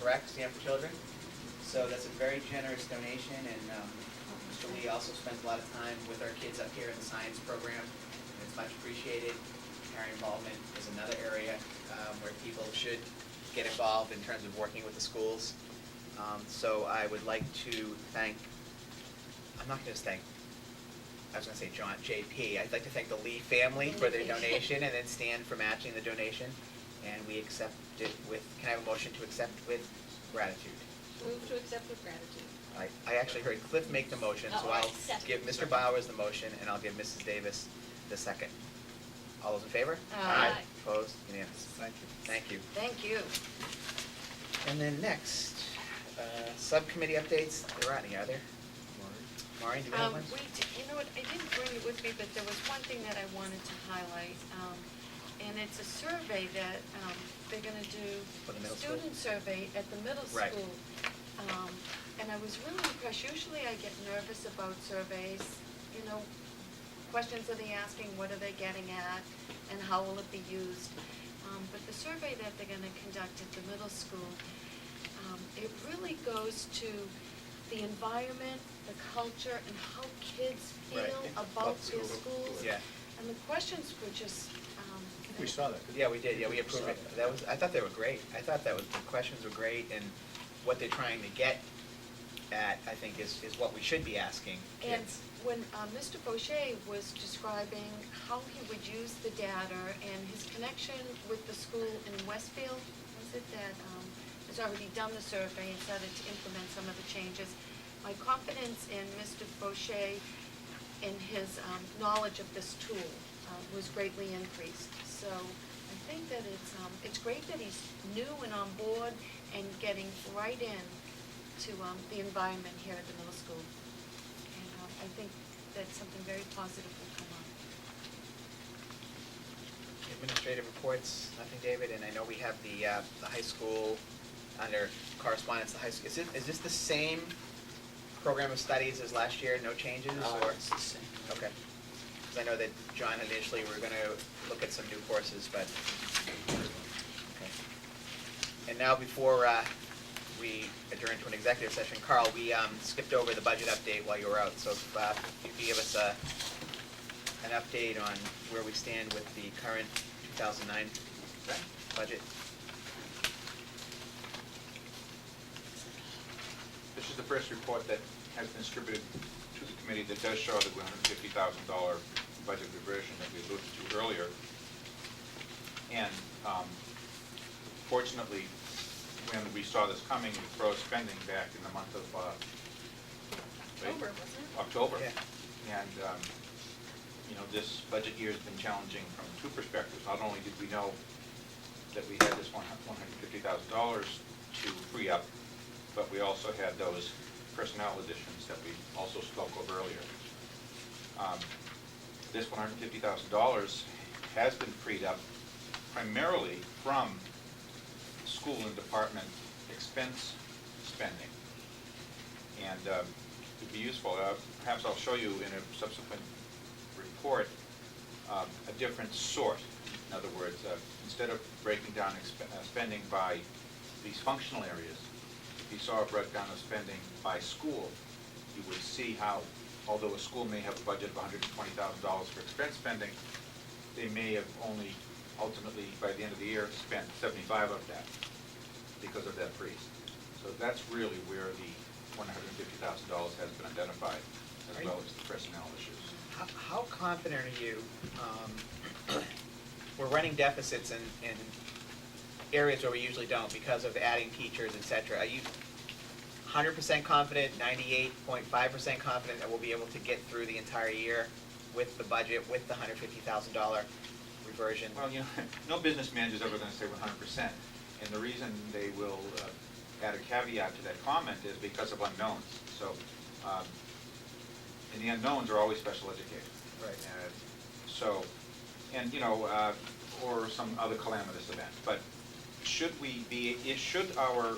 correct, Stand for Children. So that's a very generous donation, and Mr. Lee also spends a lot of time with our kids up here in the science program, and it's much appreciated. Parent involvement is another area where people should get involved in terms of working with the schools. So I would like to thank, I'm not going to thank, I was going to say John, JP. I'd like to thank the Lee family for their donation, and then Stan for matching the donation. And we accept it with, can I have a motion to accept with gratitude? Move to accept with gratitude. I actually heard Cliff make the motion, so Oh, I'll second. give Mr. Bowers the motion, and I'll give Mrs. Davis the second. All those in favor? Aye. Opposed? Unanimous. Thank you. Thank you. Thank you. And then next, subcommittee updates. There aren't any, are there? Maureen, do you have one? You know what, I didn't bring it with me, but there was one thing that I wanted to highlight. And it's a survey that they're gonna do, For the middle a school? student survey at the middle Right. school. And I was really impressed. Usually I get nervous about surveys, you know, questions are they asking, what are they getting at, and how will it be used? But the survey that they're gonna conduct at the middle school, it really goes to the environment, the culture, and how kids feel Right. about their school. schools. Yeah. And the questions were just, We saw that. Yeah, we did. Yeah, we approved it. That was, I thought they were great. I thought the questions were great, and what they're trying to get at, I think, is what we should be asking and kids. when Mr. Boucher was describing how he would use the data and his connection with the school in Westfield, was it that has already done the survey and started to implement some of the changes, my confidence in Mr. Boucher and his knowledge of this tool was greatly increased. So I think that it's great that he's new and on board and getting right in to the environment here at the middle school. And I think that something very positive will come up. Administrative reports, nothing, David, and I know we have the high school under correspondence, the high school. Is this the same program of studies as last year, no changes, or? It's the same. Okay. Because I know that John initially, we were gonna look at some new courses, but, okay. And now before we adjourn to an executive session, Carl, we skipped over the budget update while you were out, so if you could give us an update on where we stand with the current 2009 budget. This is the first report that has been distributed to the committee that does show the $150,000 budget reversion that we alluded to earlier. And fortunately, when we saw this coming, we froze spending back in the month of October, wasn't it? October. Yeah. And you know, this budget year has been challenging from two perspectives. Not only did we know that we had this $150,000 to free up, but we also had those personnel additions that we also spoke of earlier. This $150,000 has been freed up primarily from school and department expense spending. And it'd be useful, perhaps I'll show you in a subsequent report a different sort. In other words, instead of breaking down spending by these functional areas, if you saw a breakdown of spending by school, you would see how, although a school may have a budget of $120,000 for expense spending, they may have only ultimately, by the end of the year, spent 75 of that because of that freeze. So that's really where the $150,000 has been identified, as well as the personnel issues. How confident are you, we're running deficits in areas where we usually don't because of adding teachers, et cetera. Are you 100% confident, 98.5% confident that we'll be able to get through the entire year with the budget, with the $150,000 reversion? Well, you know, no business manager is ever going to say 100%. And the reason they will add a caveat to that comment is because of unknowns. So, and the unknowns are always special education. Right. So, and you know, or some other calamitous event. But should our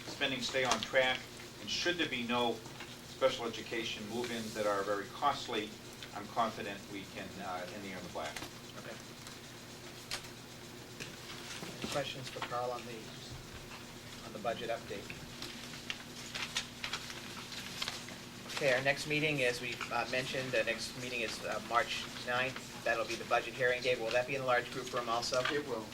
spending stay on track, and should there be no special education move-ins that are very costly, I'm confident we can end the year in the black. Okay. Any questions for Carl on the the budget update. Okay, our next meeting, as we mentioned, the next meeting is March 9th. That'll be the budget hearing day. Will that be in a large group room also? It will.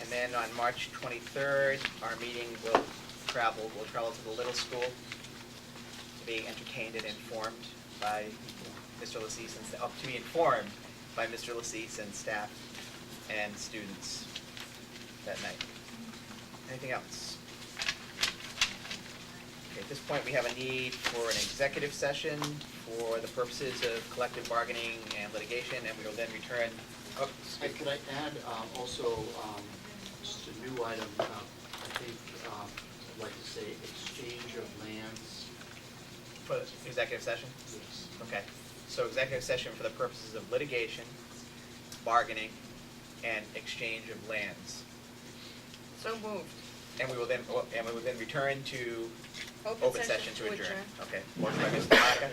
And then on March 23rd, our meeting will travel to the little school to be entertained and informed by Mr. Lassise and, to be informed by Mr. Lassise and staff and students that night. Anything else? Okay, at this point, we have a need for an executive session for the purposes of collective bargaining and litigation, and we will then return. Oh, Hey, could I add also just a new item? I think I'd like to say exchange of lands. For the executive session? Yes. Okay, so executive session for the purposes of litigation, bargaining, and exchange of lands. So moved. And we will then return to Open open session to adjourn. Okay, motion by Mr. Baca,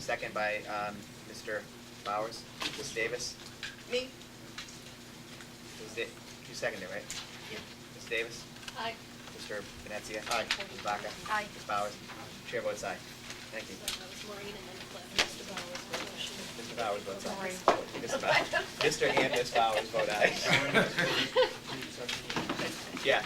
second by Mr. Bowers. Ms. Davis? Me? You seconded, right? Yeah. Ms. Davis? Aye. Mr. Venezia? Aye. Ms. Baca? Aye. Ms. Bowers? Chair votes aye. Thank you. That was Maureen and then Cliff. Mr. Bowers, motion. Mr. Bowers votes aye. Sorry. Mr. and Ms. Bowers vote aye. Yeah.